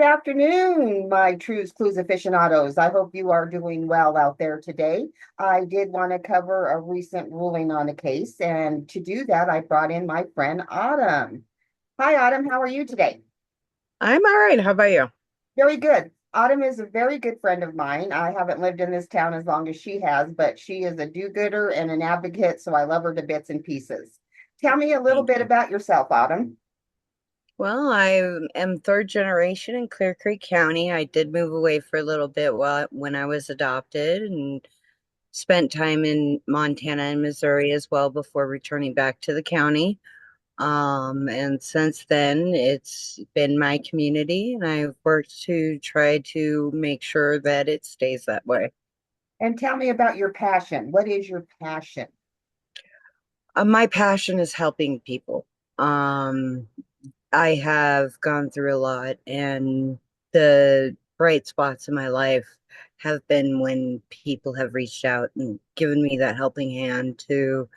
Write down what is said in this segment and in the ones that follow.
afternoon, my Trues Clues aficionados. I hope you are doing well out there today. I did want to cover a recent ruling on a case, and to do that, I brought in my friend Autumn. Hi, Autumn. How are you today? I'm all right. How about you? Very good. Autumn is a very good friend of mine. I haven't lived in this town as long as she has, but she is a do-gooder and an advocate, so I love her to bits and pieces. Tell me a little Thank bit you. about yourself, Autumn. Well, I am third generation in Clear Creek County. I did move away for a little bit when I was adopted and spent time in Montana and Missouri as well before returning back to the county. And since then, it's been my community, and I've worked to try to make sure that it stays that way. And tell me about your passion. What is your passion? My passion is helping people. Um, I have gone through a lot, and the bright spots in my life have been when people have reached out and given me that helping hand to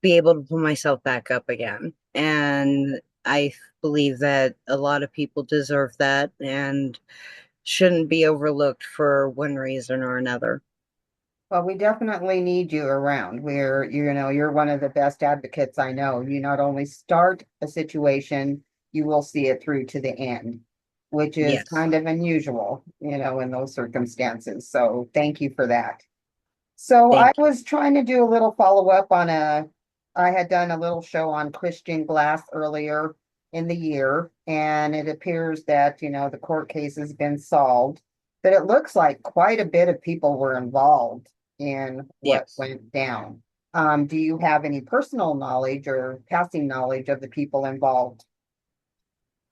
be able to pull myself back up again. And I believe that a lot of people deserve that and shouldn't be overlooked for one reason or another. Well, we definitely need you around. You're one of the best advocates I know. You not only start a situation, you will see it through to the end, which is Yes. kind of unusual, in those circumstances. So thank you for that. So I Thank you. was trying to do a little follow-up I had done a little show on Christian Glass earlier in the year, and it appears that, the court case has been solved, but it looks like quite a bit of people were involved in what Yes. went down. Do you have any personal knowledge or passing knowledge of the people involved?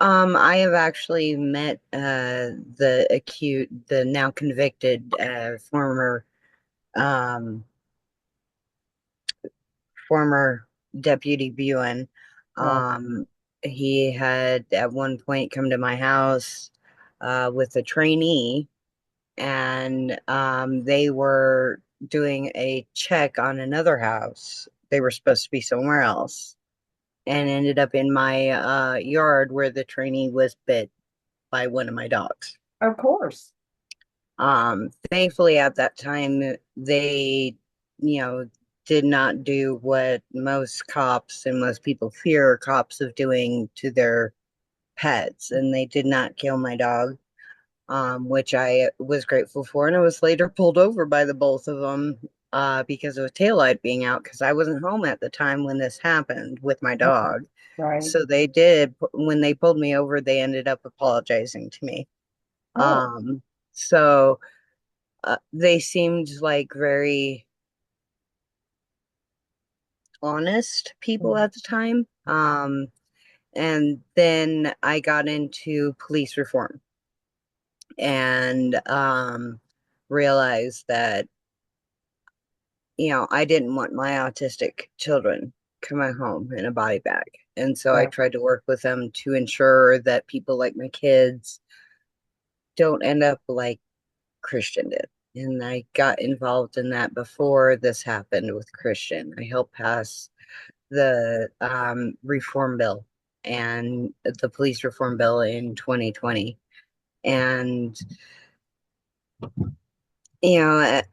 I have actually met the now convicted um, former Deputy Buin. Oh, Um, he had at one point come to my house with a trainee, and they were doing a check on another house. They were supposed to be somewhere else, and ended up in my yard where the trainee was bit by one of my dogs. of course. Thankfully, at that time, they, you know, did not do what most cops and most people fear cops of doing to their pets, and they did not kill my dog, which I was grateful for. And I was later pulled over by the both of them because of a taillight being out because I wasn't home at the time when this happened with my dog. Right. So they did, when they pulled me over, they ended up apologizing to me. Oh, Um, so they seemed like very honest people at the time. And then I got into police reform and realized that, I didn't want my autistic children coming home in a body bag. And so I right. tried to work with them to ensure that people like my kids don't end up like Christian did. And I got involved in that before this happened with Christian. I helped pass the reform bill and the police reform bill in 2020. And,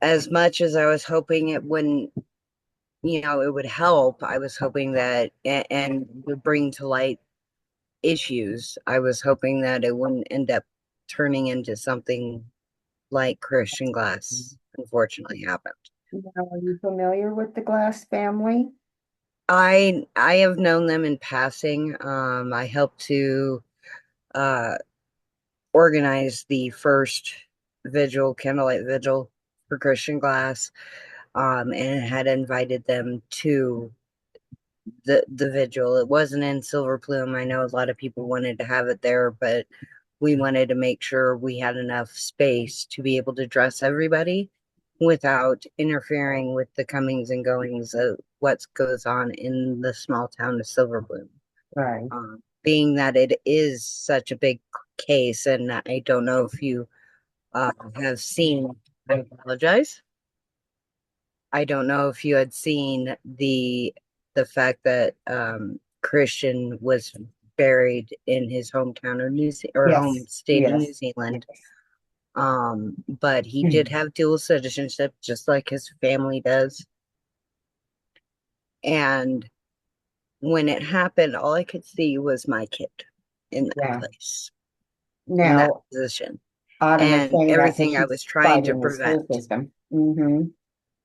as much as I was hoping it wouldn't, it would help, I was hoping that and would bring to light issues. I was hoping that it wouldn't end up turning into something like Christian Glass unfortunately happened. Now, are you familiar with the Glass family? I have known them in passing. I helped to uh, organize the first candlelight vigil for Christian Glass, and had invited them to the vigil. It wasn't in Silver Plume. I know a lot of people wanted to have it there, but we wanted to make sure we had enough space to be able to dress everybody without interfering with the comings and goings of what goes on in the small town of Silver Plume. Right. Being that it is such a big case, and I don't know if you have seen, I apologize. I don't know if you had seen the fact that Christian was buried in his hometown of or home Yes, state of New yes, Zealand. yes. But he did have dual citizenship, just like his family does. And when it happened, all I could see was my kid in that Yeah. place, in that Now, position. Autumn is And saying that because she's fighting the school system.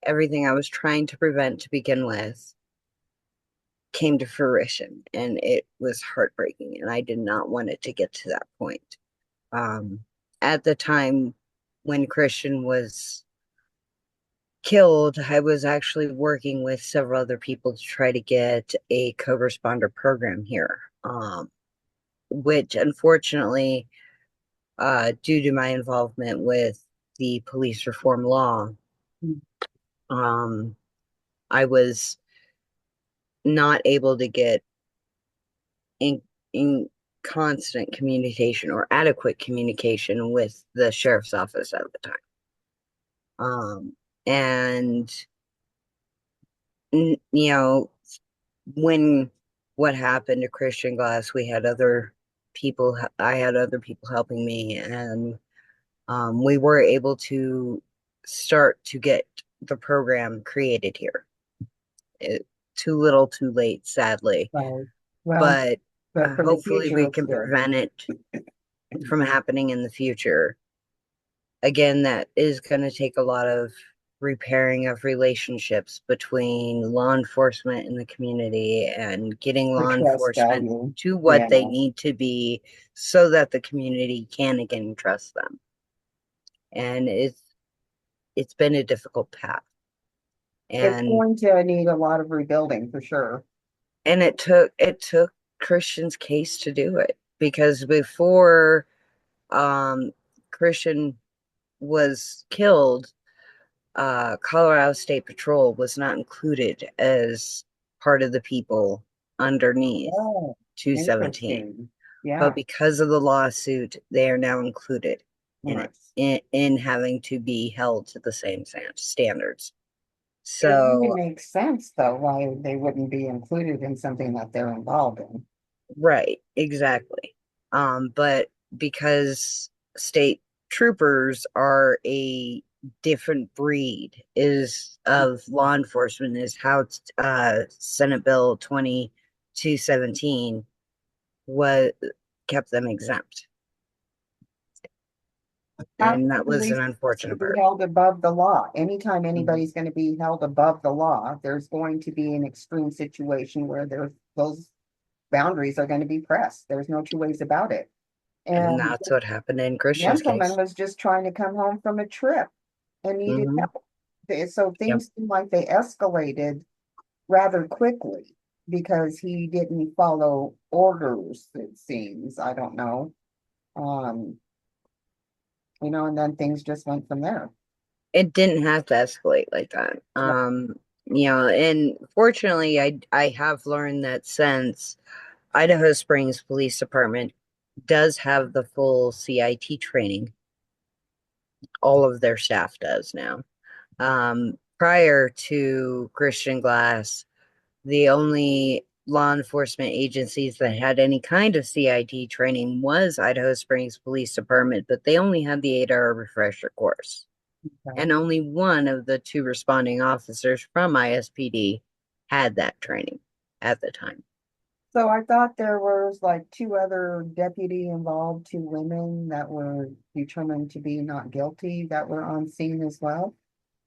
everything I was trying to prevent to begin with came to fruition, and it was heartbreaking, and I did not want it to get to that point. Um, at the time when Christian was killed, I was actually working with several other people to try to get a co-responder program here, which unfortunately, due to my involvement with the police reform law, um, I was not able to get in in constant communication or adequate communication with the sheriff's office at the time. And you know, when what happened to Christian Glass, we had other people. I had other people helping me, and we were able to start to get the program created here. It, too little, too late, sadly, Right. Well, but but for the hopefully future, we it's can good. prevent it from happening in the future. Again, that is going to take a lot of repairing of relationships between law enforcement and the community and getting The law trust enforcement value. to what Yeah. they need to be so that the community can again trust them. And it's been a difficult path. It's And going to need a lot of rebuilding for sure. it took Christian's case to do it because before um Christian was killed, Colorado State Patrol was not included as part of the people underneath Oh, 217. interesting. But Yeah, because of the lawsuit, they are now included in it, nice. in having to be held to the same standards. It only So, makes sense though why they wouldn't be included in something that they're involved in. right, exactly. But because state troopers are a different breed is of law enforcement is how Senate Bill 2217 was kept them exempt. How And can that was an police unfortunate be part. held above the law? Anytime Mhm. anybody's going to be held above the law, there's going to be an extreme situation where those boundaries are going to be pressed. There's no two ways about it. And And that's what happened in Christian's gentleman case. was just trying to come home from a trip and needed Hmm. help. So Yep. things seem like they escalated rather quickly because he didn't follow orders, it seems. I don't know. Um, and then things just went from there. It didn't have to escalate like that. And fortunately, I have learned that since Idaho Springs Police Department does have the full CIT training, all of their staff does now. Prior to Christian Glass, the only law enforcement agencies that had any kind of CIT training was Idaho Springs Police Department, but they only had the 8-hour refresher course. Okay. And only one of the two responding officers from ISPD had that training at the time. So I thought there was like two other deputy involved, two women that were determined to be not guilty that were on scene as well.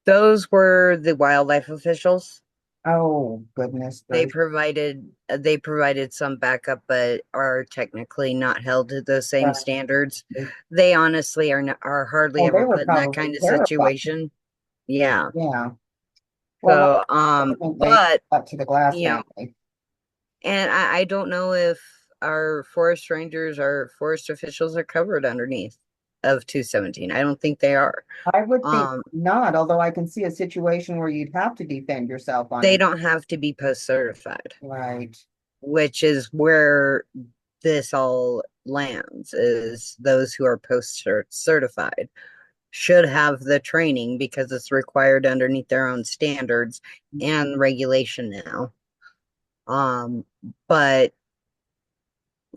Those were the wildlife officials. Oh, goodness They gracious. provided some backup, but are technically not held to those same Right. standards. They honestly are hardly Oh, they ever were put in that probably kind of terrified. situation. Yeah. Yeah. Well, what So, department they but got to the glass you know, family. and I don't know if our forest rangers or forest officials are covered underneath of 217. I don't think they are. I would think Um, not, although I can see a situation where you'd have to defend yourself on they it. don't have to be post certified, Right. which is where this all lands, is those who are post certified should have the training because it's required underneath their own standards and regulation now. Um, but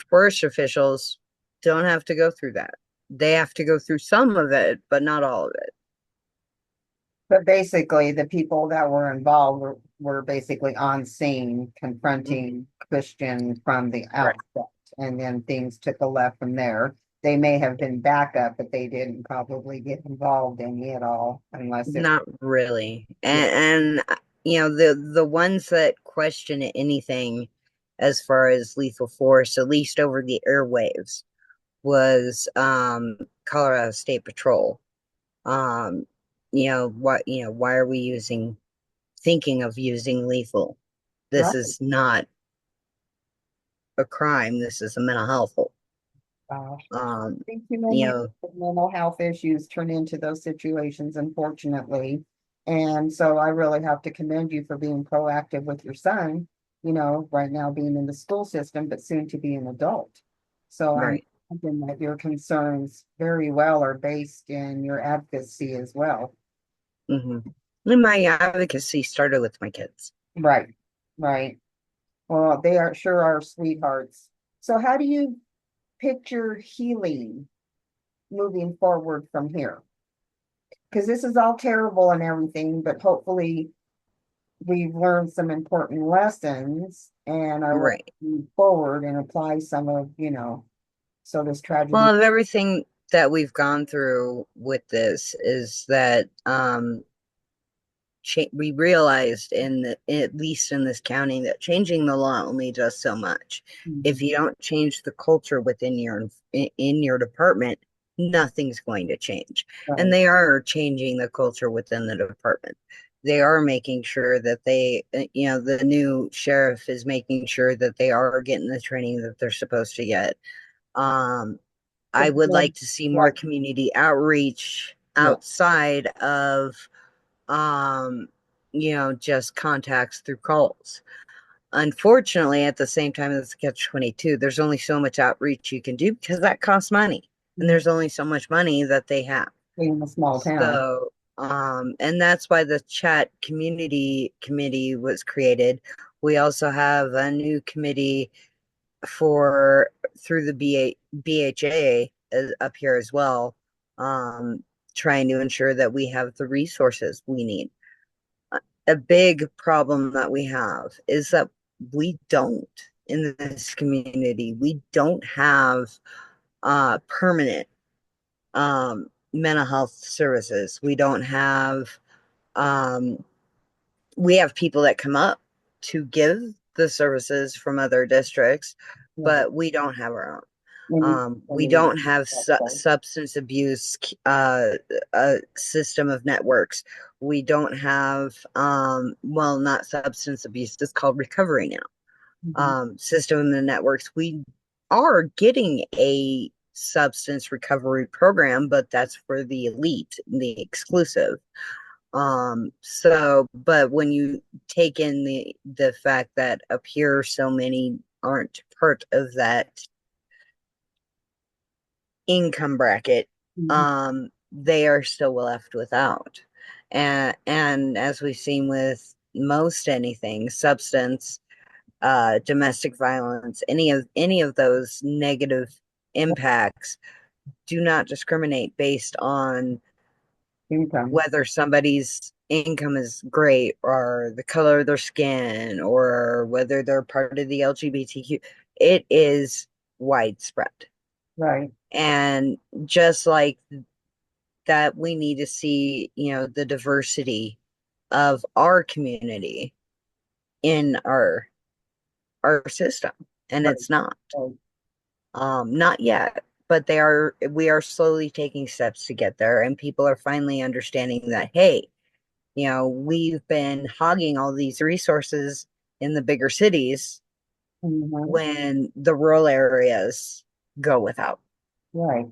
Forest officials don't have to go through that. They have to go through some of it, but not all of it. But basically, the people that were involved were basically on scene Mhm. confronting Christian from the Right. outset, and then things took a left from there. They may have been backup, but they didn't probably get involved in it at all, unless it, Not really. yeah, The ones that question anything as far as lethal force, at least over the airwaves, was Colorado State Patrol. Um, why are we thinking of using lethal? This right. is not a crime. This is a mental health. Gosh. Um, Think too you many know, mental health issues turn into those situations, unfortunately. And so I really have to commend you for being proactive with your son, right now being in the school system, but soon to be an adult. So I'm right. thinking that your concerns very well are based in your advocacy as well. hmm And my advocacy started with my kids. Right, right. Well, they are sure are sweethearts. So how do you picture healing moving forward from here? Because this is all terrible and everything, but hopefully we've learned some important lessons and I want Right. to move forward and apply some of, so this tragedy. Well, of everything that we've gone through with this is that we realized at least in this county that changing the law only does so much. If Mhm. you don't change the culture within your department, nothing's going to change. And Right. they are changing the culture within the department. They are making sure that the new sheriff is making sure that they are getting the training that they're supposed to get. Um, The I would board, like to see more right, community outreach yeah. outside of um, just contacts through calls. Unfortunately, at the same time as catch 22, there's only so much outreach you can do because that costs money. And Mhm. there's only so much money that they have. In a small town. So, and that's why the chat community committee was created. We also have a new committee for through the BHA up here as well, um, trying to ensure that we have the resources we need. A big problem that we have is that we don't in this community, we don't have permanent mental health services. Um, we have people that come up to give the services from other districts, Right. but we don't have our own. And We you don't have substance abuse system of networks. We don't have, well, not substance abuse, it's called recovery now. Mhm. System of networks. We are getting a substance recovery program, but that's for the elite, the exclusive. But when you take in the fact that up here so many aren't part of that income bracket, Mhm. they are still left without. And as we've seen with most anything, substance, domestic violence, any of those negative impacts do not discriminate based on Income. whether somebody's income is great or the color of their skin or whether they're part of the LGBTQ. It is widespread. Right. And just like that, we need to see, the diversity of our community in our system. And Right. it's not. Right. Not yet, but we are slowly taking steps to get there, and people are finally understanding that, hey, we've been hogging all these resources in the bigger cities Mhm. when the rural areas go without. Right.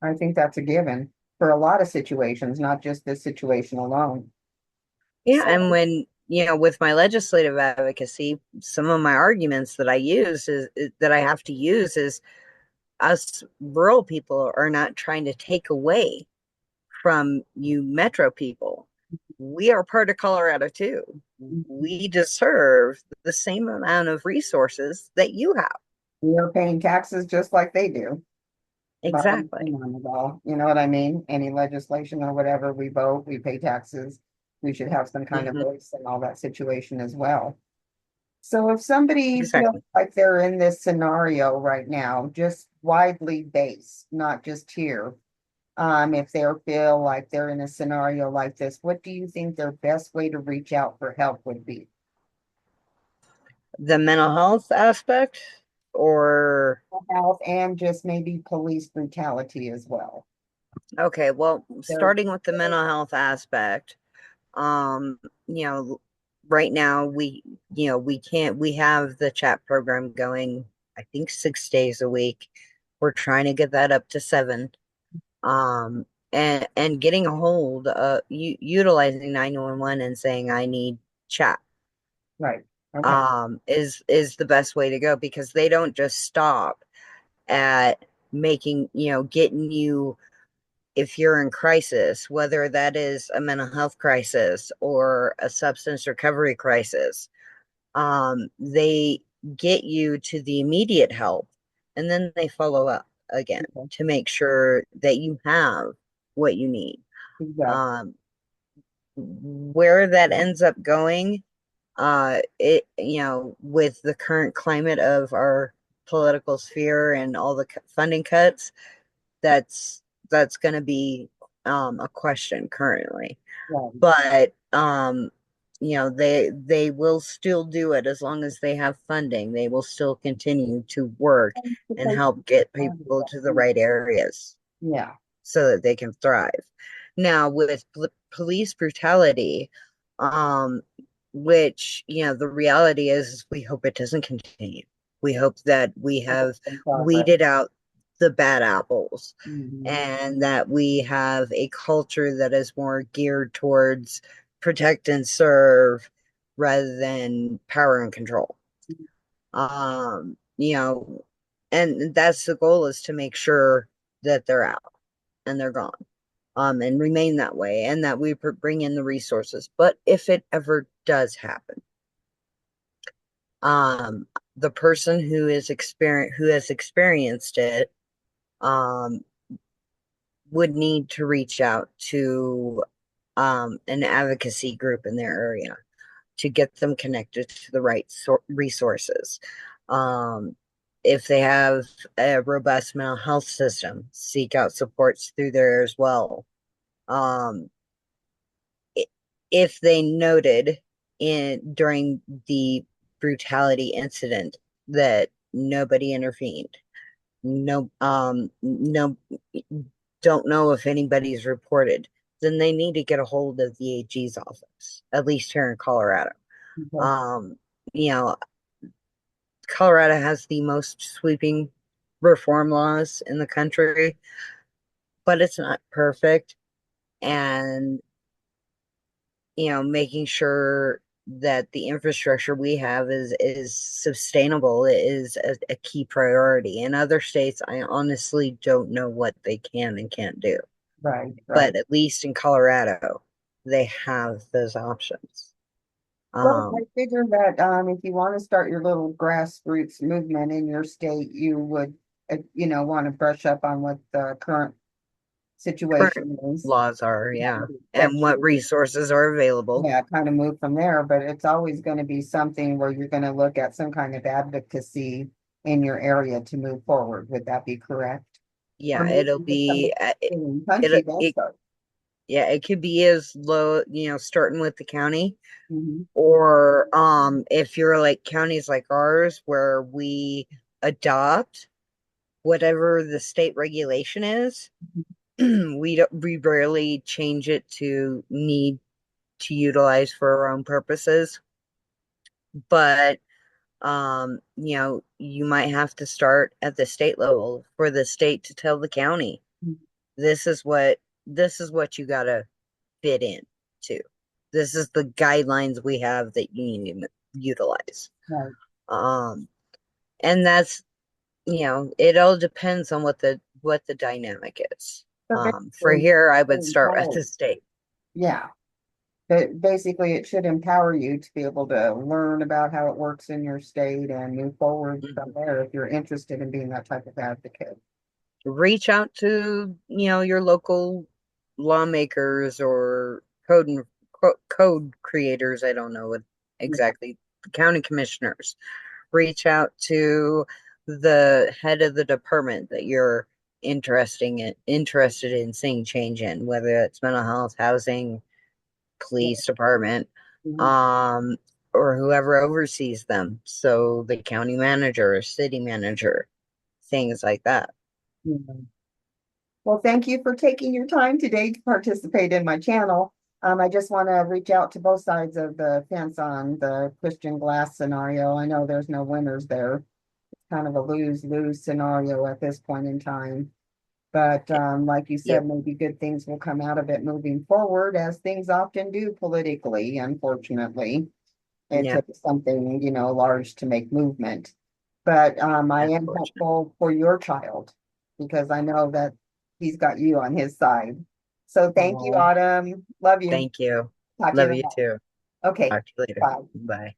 I think that's a given for a lot of situations, not just this situation alone. Yeah, So, and with my legislative advocacy, some of my arguments that I use that I have to use is us rural people are not trying to take away from you metro people. We are part of Colorado too. mhm. We deserve the same amount of resources that you have. We are paying taxes just like they do. Bottom Exactly. line of it all, you know what I mean? Any legislation or whatever, we vote, we pay taxes. We should have some kind of Hmm. voice in all that situation as well. So if somebody feels Exactly. like they're in this scenario right now, just widely based, not just here, if they feel like they're in a scenario like this, what do you think their best way to reach out for help would be? The mental health aspect, or Health and just maybe police brutality as well. okay, well, They're, starting with the mental health aspect, um, you know, right now we can't, we have the chat program going, I think 6 days a week. We're trying to get that up to 7. Um, and getting a hold of utilizing 911 and saying I need chat right. Okay. is the best way to go, because they don't just stop at making, getting you, if you're in crisis, whether that is a mental health crisis or a substance recovery crisis. They get you to the immediate help, and then they follow up again Okay. to make sure that you have what you need. Exactly. Um, where that ends up going, it, with the current climate of our political sphere and all the funding cuts, that's that's going to be a question currently. Right. But they will still do it as long as they have funding. They will still continue to work and Because help get people to the right areas yeah, so that they can thrive. Now, with police brutality, um, which, the reality is we hope it doesn't continue. We hope that we have in progress. weeded out the bad apples, Mhm. and that we have a culture that is more geared towards protect and serve rather than power and control. Um, you know, and that's the goal, is to make sure that they're out and they're gone, and remain that way, and that we bring in the resources. But if it ever does happen, um, the person who has experienced it, um, would need to reach out to an advocacy group in their area to get them connected to the right resources. Um, if they have a robust mental health system, seek out supports through there as well. Um, if they noted in during the brutality incident that nobody intervened, no, don't know if anybody's reported, then they need to get a hold of the AG's office, at least here in Colorado. Okay. Um, you know, Colorado has the most sweeping reform laws in the country, but it's not perfect. And, making sure that the infrastructure we have is sustainable is a key priority. In other states, I honestly don't know what they can and can't do. Right, right. But at least in Colorado, they have those options. Well, I Um, figure that if you want to start your little grassroots movement in your state, you would, want to brush up on what the current Current situation is. laws are, That yeah, would and affect what you. resources are available. Yeah, kind of move from there, but it's always going to be something where you're going to look at some kind of advocacy in your area to move forward. Would that be correct? Or Yeah, maybe it'll even some be punchy also. yeah, it could be as low, starting with the county, Mhm. or if you're like counties like ours where we adopt whatever the state regulation is. We rarely change it to need to utilize for our own purposes. But you might have to start at the state level for the state to tell the county, this is what you gotta fit in to. This is the guidelines we have that you need to utilize. Right. Um, and that's, it all depends on what the dynamic is. So For basically, here, I would you're start at the empowered. state. Yeah. But basically, it should empower you to be able to learn about how it works in your state and move forward from Mhm. there if you're interested in being that type of advocate. Reach out to, your local lawmakers or code creators. I don't know what Yeah. exactly, county commissioners. Reach out to the head of the department that you're interested in seeing change in, whether it's mental health, housing, Yeah. police department, Mhm. um, or whoever oversees them. So the county manager, city manager, things like that. Mhm. Well, thank you for taking your time today to participate in my channel. I just want to reach out to both sides of the fence on the Christian Glass scenario. I know there's no winners there. It's kind of a lose-lose scenario at this point in time. But like you said, Yep. maybe good things will come out of it moving forward, as things often do politically, unfortunately. It Yeah. took something, large to make movement. But I am Unfortunate. hopeful for your child because I know that he's got you on his side. So thank you, Oh, Autumn. Love you. thank you. Talk to you Love in a you minute. too. Okay, Talk to you later. bye. Bye.